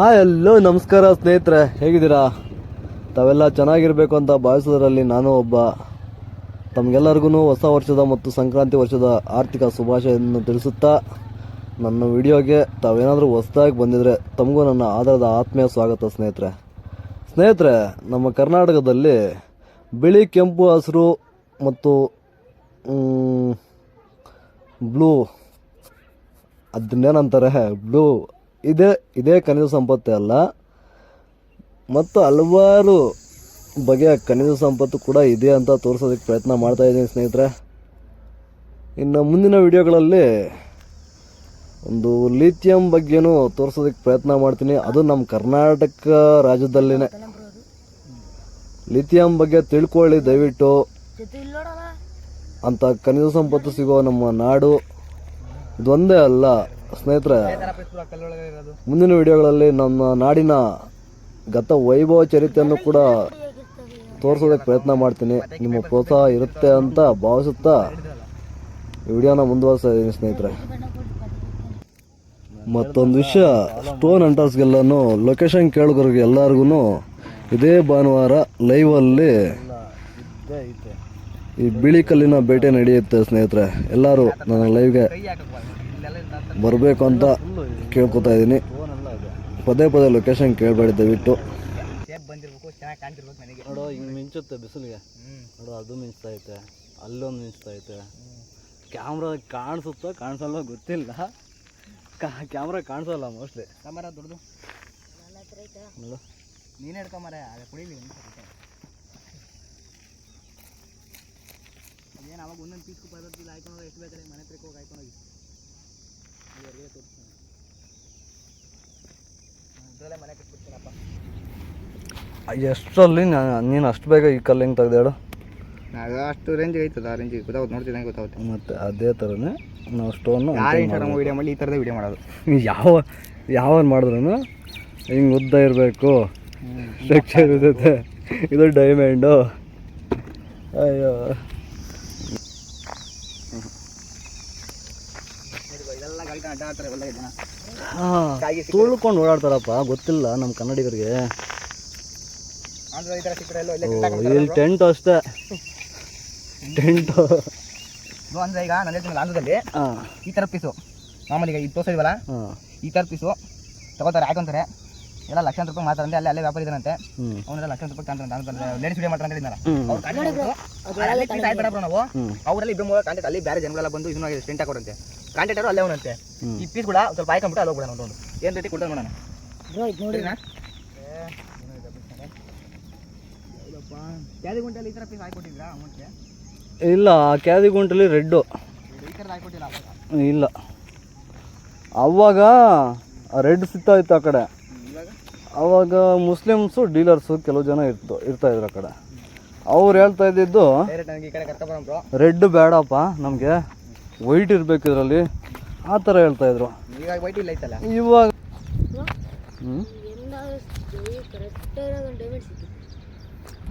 Hi hello ನಮಸ್ಕಾರ ಸ್ನೇಹಿತರೆ, ಹೇಗಿದ್ದೀರಾ? ತಾವೆಲ್ಲ ಚೆನ್ನಾಗಿರಬೇಕು ಅಂತ ಭಾವಿಸೋದ್ರಲ್ಲಿ ನಾನು ಒಬ್ಬ. ತಮಗೆಲ್ಲರಿಗೂ ಹೊಸ ವರ್ಷದ ಮತ್ತು ಸಂಕ್ರಾಂತಿ ವರ್ಷದ ಆರ್ಥಿಕ ಶುಭಾಶಯವನ್ನು ತಿಳಿಸುತ್ತಾ, ನನ್ನ ವಿಡಿಯೋಗೆ ತಾವೇನಾದರೂ ಹೊಸದಾಗಿ ಬಂದಿದ್ರೆ ತಮಗೂ ನನ್ನ ಆಧಾರದ ಆತ್ಮೀಯ ಸ್ವಾಗತ. ಸ್ನೇಹಿತರೆ, ನಮ್ಮ ಕರ್ನಾಟಕದಲ್ಲಿ ಬಿಳಿ, ಕೆಂಪು, ಹಸಿರು ಮತ್ತು ಬ್ಲೂ, ಅದನ್ನೇನಂತಾರೆ ಬ್ಲೂ, ಇದೇ ಖನಿಜ ಸಂಪತ್ತೇ ಅಲ್ಲ, ಮತ್ತು ಹಲವಾರು ಬಗೆಯ ಖನಿಜ ಸಂಪತ್ತು ಕೂಡ ಇದೆ ಅಂತ ತೋರಿಸೋದಕ್ಕೆ ಪ್ರಯತ್ನ ಮಾಡ್ತಾ ಇದ್ದೀನಿ ಸ್ನೇಹಿತರೆ. ಇನ್ನು ಮುಂದಿನ ವಿಡಿಯೋಗಳಲ್ಲಿ ಒಂದು ಲಿಥಿಯಂ ಬಗ್ಗೆನೂ ತೋರಿಸೋದಕ್ಕೆ ಪ್ರಯತ್ನ ಮಾಡ್ತೀನಿ. ಅದು ನಮ್ಮ ಕರ್ನಾಟಕ ರಾಜ್ಯದಲ್ಲಿನೇ. ಲಿಥಿಯಂ ಬಗ್ಗೆ ತಿಳ್ಕೊಳ್ಳಿ ದಯವಿಟ್ಟು. ಅಂತ ಖನಿಜ ಸಂಪತ್ತು ಸಿಗೋ ನಮ್ಮ ನಾಡು ಇದೊಂದೇ ಅಲ್ಲ ಸ್ನೇಹಿತರೆ. ಮುಂದಿನ ವಿಡಿಯೋಗಳಲ್ಲಿ ನಮ್ಮ ನಾಡಿನ ಗತ ವೈಭವ ಚರಿತ್ರೆಯನ್ನು ಕೂಡ ತೋರಿಸೋದಕ್ಕೆ ಪ್ರಯತ್ನ ಮಾಡ್ತೀನಿ. ನಿಮ್ಮ ಪ್ರೋತ್ಸಾಹ ಇರುತ್ತೆ ಅಂತ ಭಾವಿಸುತ್ತಾ ಈ ವಿಡಿಯೋನ ಮುಂದುವರಿಸ್ತಾ ಇದ್ದೀನಿ ಸ್ನೇಹಿತರೆ. ಮತ್ತೊಂದು ವಿಷಯ, ಸ್ಟೋನ್ ಹಂಟರ್ಸ್ಗೆಲ್ಲನೂ ಲೊಕೇಶನ್ ಕೇಳೋರಿಗೆ ಎಲ್ಲರಿಗೂ ಇದೇ ಭಾನುವಾರ ಲೈವಲ್ಲಿ ಈ ಬಿಳಿ ಕಲ್ಲಿನ ಬೇಟೆ ನಡೆಯುತ್ತೆ ಸ್ನೇಹಿತರೆ. ಎಲ್ಲರೂ ನನ್ನ ಲೈವ್ಗೆ ಬರಬೇಕು ಅಂತ ಕೇಳ್ಕೊತಾ ಇದ್ದೀನಿ. ಪದೇ ಲೊಕೇಶನ್ ಕೇಳಬೇಡಿ ದಯವಿಟ್ಟು. ನೋಡೋ ಹಿಂಗೆ ಮಿಂಚುತ್ತೆ ಬಿಸಿಲಿಗೆ, ನೋಡೋ ಅದು ಮಿಂಚ್ತೈತೆ, ಅಲ್ಲೊಂದು ಮಿಂಚ್ತೈತೆ. ಕ್ಯಾಮ್ರಾ ಕಾಣಿಸುತ್ತಾ ಕಾಣಿಸಲ್ಲ ಗೊತ್ತಿಲ್ಲ, ಕ್ಯಾಮ್ರಾ ಕಾಣಿಸಲ್ಲ ಮೋಸ್ಟ್ಲಿ. ಕ್ಯಾಮರಾ ದೊಡ್ಡದು ನೋಡು, ನೀನೇ ಹಿಡ್ಕೊಂಬರ ಕುಡಿಲಿ. ಏನು ಅವಾಗ ಒಂದೊಂದು ಪೀಸ್ಕು ಪದ್ಧತಿ ಹಾಕೊಂಡು ಎಷ್ಟು ಬೇಕಾದ್ರೆ ಮನೆ ಹತ್ರಕ್ಕೆ ಹೋಗಿ ಹಾಕೊಂಡೋಗಿ ಮನೆ ಕಟ್ಬಿಡ್ತೀನಪ್ಪ. ಎಷ್ಟರಲ್ಲಿ ನೀನು ಅಷ್ಟು ಬೇಗ ಈ ಕಲ್ಲು ಹೆಂಗೆ ತೆಗ್ದು? ಅಷ್ಟು ರೇಂಜಿಗೆ ಐತದ, ಆ ರೇಂಜಿಗೆ ಗೊತ್ತಾಗುತ್ತೆ, ನೋಡ್ತಿದ್ದಂಗೆ ಗೊತ್ತಾಗುತ್ತೆ. ಮತ್ತು ಅದೇ ಥರನೇ ನಾವು ಸ್ಟೋನು ವೀಡಿಯೋ ಮಾಡಿ ಈ ಥರದ ವೀಡಿಯೋ ಮಾಡೋದು. ಯಾವ ಮಾಡಿದ್ರು ಹಿಂಗೆ ಉದ್ದ ಇರಬೇಕು, ಸ್ಟ್ರಕ್ಚರ್ ಇರುತ್ತೆ, ಇದು ಡೈಮಂಡು. ಅಯ್ಯೋ, ತುಳ್ಕೊಂಡು ಓಡಾಡ್ತಾರಪ್ಪ, ಗೊತ್ತಿಲ್ಲ ನಮ್ಮ ಕನ್ನಡಿಗರಿಗೆ. ಇಲ್ಲಿ ಟೆಂಟ್ ಅಷ್ಟೇ, ಟೆಂಟು ಅಂದರೆ ಈಗ ನಾನು ಹೇಳ್ತೀನಿ, ಆಂಧ್ರದಲ್ಲಿ ಈ ಥರ ಪೀಸು ಮಾಮೂಲಿ ಈಗ ಇದು ತೋರಿಸಿದ್ವಲ್ಲ, ಈ ಥರ ಪೀಸು ತಗೋತಾರೆ, ಹಾಕೊಂತಾರೆ. ಎಲ್ಲ ಲಕ್ಷಾಂತರ ರೂಪಾಯಿ ಮಾತಾಡಂತೆ. ಅಲ್ಲೇ ವ್ಯಾಪಾರ ಇದ್ದಾನಂತೆ, ಅವನ್ನೆಲ್ಲ ಲಕ್ಷಾಂತರ ರೂಪಾಯಿ ಕಾಣ್ತಾರೆ. ಲೇಡೀಸ್ ವಿಡಿಯೋ ಮಾಡ್ತಾರೆ ಹೇಳಿದ್ನಲ್ಲ, ನಾವು ಅವರಲ್ಲಿ ಇಬ್ಬರು ಮೂರು ಕಾಂಟ್ಯಾಕ್ಟ್, ಅಲ್ಲಿ ಬೇರೆ ಜನಗಳೆಲ್ಲ ಬಂದು ಇದನ್ನ ಸ್ಟೆಂಟ್ ಹಾಕೋರಂತೆ. ಕಾಂಟ್ಯಾಕ್ಟರು ಅಲ್ಲೇ ಅವನಂತೆ. ಈ ಪೀಸ್ ಕೂಡ ಸ್ವಲ್ಪ ಹಾಕೊಂಡ್ಬಿಟ್ಟು ಅಲ್ಲಿ ಹೋಗ್ಬಿಡೋಣ, ಒಂದು ಏನು ರೇಟಿ ಕೊಡ್ತಾನೆ ನೋಡೋಣ. ಕ್ಯಾದಿ ಗುಂಟಲ್ಲಿ ಈ ಥರ ಪೀಸ್ ಹಾಕೊಟ್ಟಿದ್ರಾ ಅಮೌಂಟ್ಗೆ? ಇಲ್ಲ, ಕ್ಯಾದಿ ಗುಂಟಲ್ಲಿ ರೆಡ್ಡು ಈ ಥರದ್ದು ಹಾಕೊಟ್ಟಿಲ್ಲ ಇಲ್ಲ. ಅವಾಗ ರೆಡ್ ಸಿಗ್ತಾ ಇತ್ತು ಆ ಕಡೆ. ಅವಾಗ ಮುಸ್ಲಿಮ್ಸು ಡೀಲರ್ಸು ಕೆಲವು ಜನ ಇರ್ತಾಯಿದ್ರು ಆ ಕಡೆ. ಅವ್ರು ಹೇಳ್ತಾ ಇದ್ದಿದ್ದು ರೆಡ್ ಬೇಡಪ್ಪ, ನಮಗೆ ವೈಟ್ ಇರಬೇಕು ಇದರಲ್ಲಿ, ಆ ಥರ ಹೇಳ್ತಾಯಿದ್ರು. ಇವಾಗ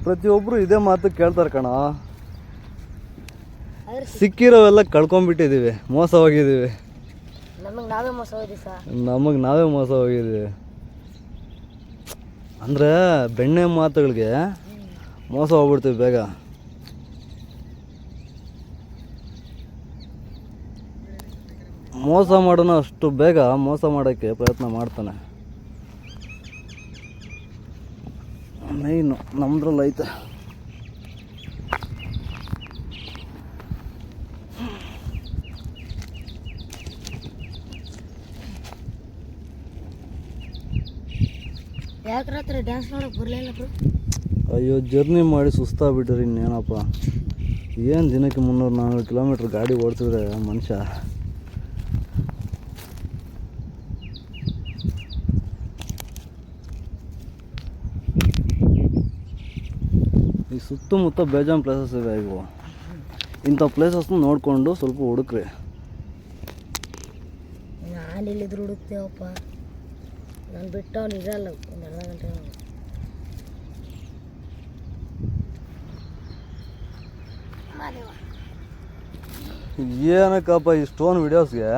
ಪ್ರತಿಯೊಬ್ಬರು ಇದೇ ಮಾತು ಕೇಳ್ತಾರೆ ಕಣ. ಸಿಕ್ಕಿರೋವೆಲ್ಲ ಕಳ್ಕೊಂಡ್ಬಿಟ್ಟಿದ್ದೀವಿ, ಮೋಸ ಹೋಗಿದ್ದೀವಿ, ನಮಗೆ ನಾವೇ ಮೋಸ ಹೋಗಿದ್ದೀವಿ. ಅಂದರೆ ಬೆಣ್ಣೆ ಮಾತುಗಳಿಗೆ ಮೋಸ ಹೋಗ್ಬಿಡ್ತೀವಿ ಬೇಗ. ಮೋಸ ಮಾಡೋಣ ಅಷ್ಟು ಬೇಗ ಮೋಸ ಮಾಡೋಕ್ಕೆ ಪ್ರಯತ್ನ ಮಾಡ್ತಾನೆ. ಮೈನು ನಮ್ದ್ರಲ್ಲಿ ಐತೆ. ಅಯ್ಯೋ, ಜರ್ನಿ ಮಾಡಿ ಸುಸ್ತಾಗ್ಬಿಟ್ರಿ ಇನ್ನೇನಪ್ಪ. ಏನು ದಿನಕ್ಕೆ 300-400 ಕಿಲೋಮೀಟ್ರ್ ಗಾಡಿ ಓಡ್ತಿದ್ರೆ ಮನುಷ್ಯ. ಈ ಸುತ್ತಮುತ್ತ ಬೇಜಾನ್ ಪ್ಲೇಸಸ್ ಇದೆ. ಇವು ಇಂಥ ಪ್ಲೇಸಸ್ನ ನೋಡಿಕೊಂಡು ಸ್ವಲ್ಪ ಹುಡುಕ್ರಿ. ನಾನಿಲ್ಲಿದ್ರು ಹುಡುಕ್ತೇವಪ್ಪ, ನಾನು ಬಿಟ್ಟು ಅವ್ನು ಇರಲ್ಲ ಒಂದು ಅರ್ಧ ಗಂಟೆ. ಏನಕ್ಕಪ್ಪ ಈ ಸ್ಟೋನ್ ವಿಡಿಯೋಸ್ಗೆ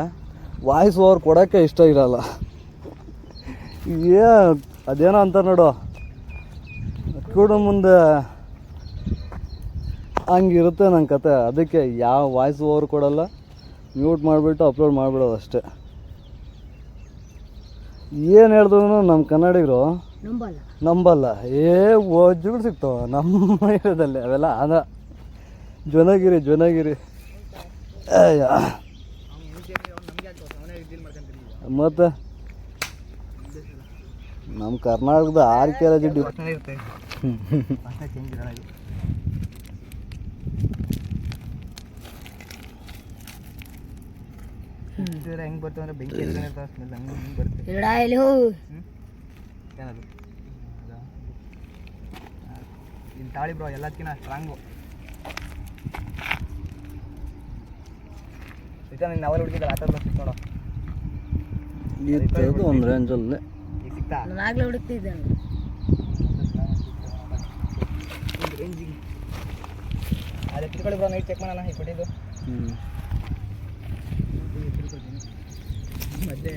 ವಾಯ್ಸ್ ಓವರ್ ಕೊಡೋಕ್ಕೆ ಇಷ್ಟ ಇರಲ್ಲ. ಏ ಅದೇನೋ ಅಂತಾರೆ ನೋಡು, ಕೂಡ ಮುಂದೆ ಹಂಗಿರುತ್ತೆ ನನ್ನ ಕತೆ. ಅದಕ್ಕೆ ಯಾವ ವಾಯ್ಸ್ ಓವರ್ ಕೊಡಲ್ಲ, ಮ್ಯೂಟ್ ಮಾಡಿಬಿಟ್ಟು ಅಪ್ಲೋಡ್ ಮಾಡಿಬಿಡೋದು ಅಷ್ಟೇ. ಏನು ಹೇಳಿದ್ರು ನಮ್ಮ ಕನ್ನಡಿಗರು ನಂಬಲ್ಲ. ಓಜುಗಳು ಸಿಗ್ತಾವ ನಮ್ಮ ಏರಿಯಾದಲ್ಲಿ ಅವೆಲ್ಲ. ಅದ ಜ್ವನಗಿರಿ ಮತ್ತು ನಮ್ಮ ಕರ್ನಾಟಕದ ಆರ್ಕಿಯಾಲಜಿ ಹೆಂಗೆ ಬರ್ತವೆ ಅಂದರೆ ಬೆಂಕಿ ಇರ್ತಾವೆ ಸ್ಮೆಲ್ ಹಂಗೆ ಬರುತ್ತೆ. ಏನದು ಇಲ್ಲಿ ತಾಳಿ ಬ್ರೋ ಎಲ್ಲದಕ್ಕಿಂತ ಸ್ಟ್ರಾಂಗು. ನೀನು ನಾವಲ್ಲಿ ಹುಡುಕಿದ್ದಲ್ಲ ಆ ಥರ ಸಿಕ್ತು ನೋಡು. ಇತ್ತು ಒಂದು ರೇಂಜಲ್ಲಿ ಈಗ ಸಿಕ್ತಾ ಆಗಲೇ ಹುಡುಕ್ತಿದ್ದೆ ಒಂದು ರೇಂಜಿಗೆ. ಅದೇ ತಿಳ್ಕೊಳ್ಳಿ ಬ್ರೋ, ನೈಟ್ ಚೆಕ್ ಮಾಡೋಣ ಈಗ ಕೊಟ್ಟಿದ್ದು. ಮತ್ತೆ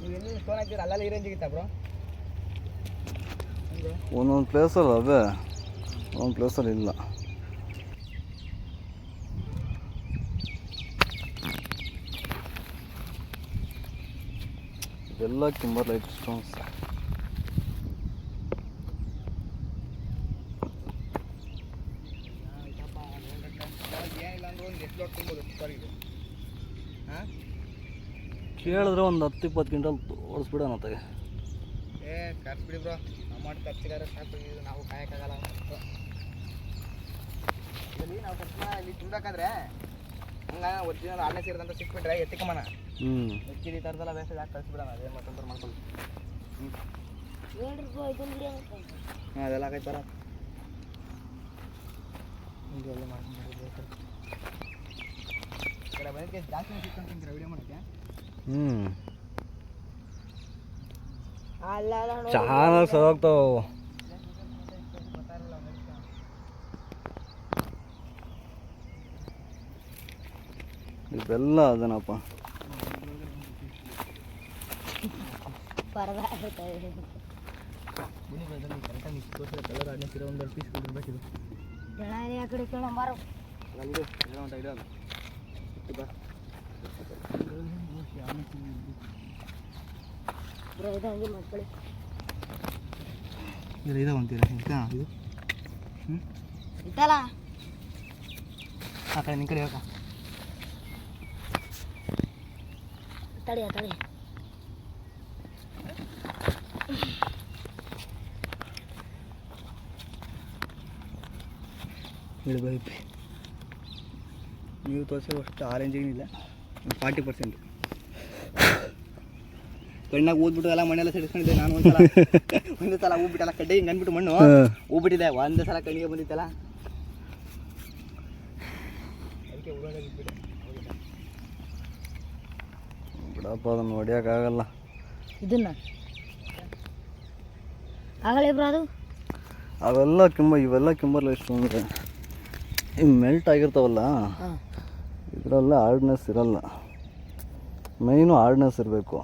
ನೀವು ಎಲ್ಲಿ ಫೋನ್ ಹಾಕಿದ್ರೆ ಅಲ್ಲೆಲ್ಲ ಈ ರೇಂಜಿಗಿತ್ತ ಬ್ರೋ? ಒಂದೊಂದು ಪ್ಲೇಸಲ್ಲಿ ಅವೇ, ಒಂದೊಂದು ಪ್ಲೇಸಲ್ಲಿ ಇಲ್ಲ. ಇದೆಲ್ಲ ಕಿಂಬರ್ಲೈಟ್ ಸ್ಟೋನ್ಸ್. ಏನಿಲ್ಲ ಅಂದ್ರೆ ಒಂದು ಎಷ್ಟು ಲೋಡ್ ತುಂಬೋದು ಸರಿದು. ಹಾಂ ಕೇಳಿದ್ರೆ ಒಂದು 10-20 ಕ್ವಿಂಟಲ್ ಓಡಿಸ್ಬಿಡೋಣ ತಗೆ. ಖರ್ಚು ಬಿಡಿ ಬ್ರೋ, ಅಮೌಂಟ್ ಖರ್ಚಿಗಾರ ಸಾಕು. ಇದು ನಾವು ಕಾಯಕ್ಕಾಗಲ್ಲ. ಇಲ್ಲಿ ನಾವು ಖರ್ಚು ಇಲ್ಲಿ ತಿನ್ಬೇಕಾದ್ರೆ ಹಂಗೆ ಒರಿಜಿನಲ್ ಆನೆ ಸೇರಿದಂತ ಸಿಕ್ಬಿಟ್ರೆ ಎತ್ತಿಕೊಂಬಣ. ಎತ್ತಿದ ಈ ಥರದೆಲ್ಲ ವೇಸ್ಟ್ ಯಾಕೆ ಕಳಿಸ್ಬಿಡೋಣ. ಅದೇ ಮತ್ತೊಂದು ಮಾಡ್ಕೊಂಡು ಹಾಂ ಅದೆಲ್ಲ ಆಗೈತೆ ಬರ ಹಿಂಗೆಲ್ಲ ಮಾಡ್ಕೊಂಡು ಬಂದಕ್ಕೆ ಜಾಸ್ತಿ ಸಿಕ್ಕೊಂಡ್ರೆ ವಿಡಿಯೋ ಮಾಡೋಕ್ಕೆ. ಚಾನಲ್ ಸರೋಗ್ತಾವ. ಇವೆಲ್ಲ ಅದನಪ್ಪ. ಕಲರ್ ಆಡನೆ ಸಿರೋ ಒಂದು ಪೀಸ್ ಕೊಡ್ಬೇಕಿದು. ನಮ್ಮದು ಏನೋ ಒಂದು ಐಡಿಯಾ ಅಲ್ಲ. ಇದು ಅಂತೀರ ಇದು ಆ ಕಡೆ ನಿಮ್ಮ ಕಡೆ ಹೇಳ್ಕ ತಡಿ ಹೇಳಿ ಬೈ. ನೀವು ತೋರಿಸಿರೋ ಅಷ್ಟು ಆರೆಂಜಿಗಿನಿಲ್ಲ, 40%. ಕಣ್ಣಾಗ ಊದ್ಬಿಟ್ಟು ಎಲ್ಲ ಮಣ್ಣೆಲ್ಲ ಸಿಡಿಸ್ಕೊಂಡಿದ್ದೆ ನಾನು. ಒಂದು ಸಲ ಊದ್ಬಿಟ್ಟಲ್ಲ ಕಡ್ಡೆ ಹಿಂಗೆ ಅಂದ್ಬಿಟ್ಟು ಮಣ್ಣು ಊದ್ಬಿಟ್ಟಿದೆ. ಒಂದು ಸಲ ಕಣ್ಣಿಗೆ ಬಂದಿತ್ತಲ್ಲ, ಅದಕ್ಕೆ ಊರಾಗಿದ್ಬಿಟ್ಟೆ. ಬಿಡಪ್ಪ, ಅದನ್ನು ಹೊಡಿಯೋಕ್ಕಾಗಲ್ಲ. ಇದನ್ನ ಆಗಲೇ ಬ್ರೋ ಅದು ಅವೆಲ್ಲ ಇವೆಲ್ಲ ಕಿಂಬರ್ಲಿ ಎಷ್ಟು ಅಂದರೆ ಇವು ಮೆಲ್ಟ್ ಆಗಿರ್ತಾವಲ್ಲ, ಇದರಲ್ಲ ಹಾರ್ಡ್ನೆಸ್ ಇರಲ್ಲ. ಮೈನು ಹಾರ್ಡ್ನೆಸ್ ಇರಬೇಕು.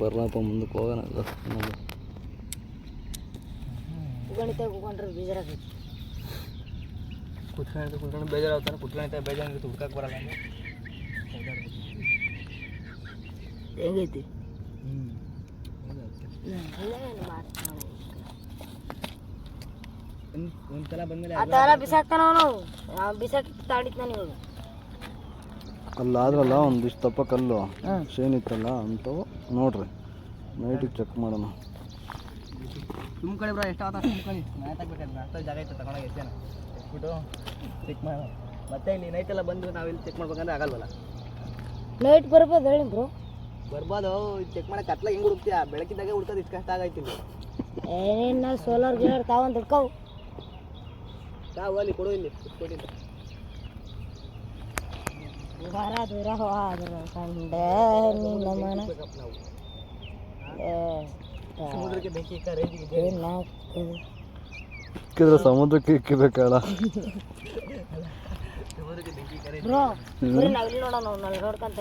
ಬರ್ಲಪ್ಪ, ಮುಂದಕ್ಕೆ ಹೋಗೋಣ. ಕೂತ್ಕೊಂಡ್ರೆ ಬೇಜಾರಾಗೈತಿ. ಕುತ್ಕೊಂಡು ಬೇಜಾರಾಗ್ತಾನೆ. ಕುತ್ಕೊಂಡಿದ್ದೆ ಬೇಜಾರಾಗಿತ್ತು, ಹುಡ್ಕಕ್ಕೆ ಬರಲ್ಲ. ಹೆಂಗೈತಿ? ಒಂದ್ಸಲ ಬಂದ್ಮೇಲೆ ಆ ಥರ ಬಿಸಾಕ್ತಾನ ಅವನು. ಬಿಸಾಕಿ ತಾಡಿತ್ ನಾನು ಇವಾಗ. ಅಲ್ಲಾದ್ರಲ್ಲ ಒಂದಿಷ್ಟು ತಪ್ಪ ಕಲ್ಲು ಶೇನ್ ಇತ್ತಲ್ಲ ಅಂಥವು ನೋಡ್ರಿ. ನೈಟಿಗೆ ಚೆಕ್ ಮಾಡೋಣ. ತುಂಬ್ಕೊಳ್ಳಿ ಬ್ರೋ, ಎಷ್ಟಾಗ್ತಾ ತುಂಬ್ಕೊಳ್ಳಿ. ಮ್ಯಾತ್ ಆಗ್ಬೇಕಾದ್ರೆ ಅಷ್ಟು ಜಾಗ ಇತ್ತು ತಗೊಂಡೋಗಿ ಎಷ್ಟೇನು ಎತ್ಬಿಟ್ಟು ಚೆಕ್ ಮಾಡೋಣ. ಮತ್ತೆ ಇಲ್ಲಿ ನೈಟೆಲ್ಲ ಬಂದು ನಾವಿಲ್ಲಿ ಚೆಕ್ ಮಾಡ್ಬೇಕಂದ್ರೆ ಆಗಲ್ವಲ್ಲ. ನೈಟ್ ಬರ್ಬೋದು ಹೇಳಿ ಬ್ರೋ. ಬರ್ಬೋದು, ಚೆಕ್ ಮಾಡಕ್ಕೆ ಕತ್ಲ ಹೆಂಗೆ ಹುಡುಕ್ತೀಯಾ? ಬೆಳಕಿದ್ದಾಗೆ ಹುಡ್ಕೋದು ಇಷ್ಟು ಕಷ್ಟ ಆಗೈತಿ ಇಲ್ಲಿ. ಏನೇನು ಸೋಲಾರ್ ಗಿಲಾರ್ ತಾವಂದು ಹಿಡ್ಕವು. ತಾವು ಅಲ್ಲಿ ಕೊಡು, ಇಲ್ಲಿ ಕೊಟ್ಟಿದ್ದ ಬರ ದೂರ ಹೋದ್ರ ಕಂಡೆ ನಿನ್ನ ಮನ ನಾವು ಏ, ಸಮುದ್ರಕ್ಕೆ ಬೆಂಕಿ ಇಕ್ಕ ರೇಂಜಿಗೆ ಇಕ್ಕಿದ್ರೆ ಸಮುದ್ರಕ್ಕೆ ಇಕ್ಕಿಬೇಕಲ್ಲ. ಸಮುದ್ರಕ್ಕೆ ಬೆಂಕಿ ಇಕ್ಕ ಬ್ರೋ ಬರೀ ನಾವು ಇಲ್ಲಿ ನೋಡೋಣ, ನಾವು ನೋಡ್ಕೊಂತ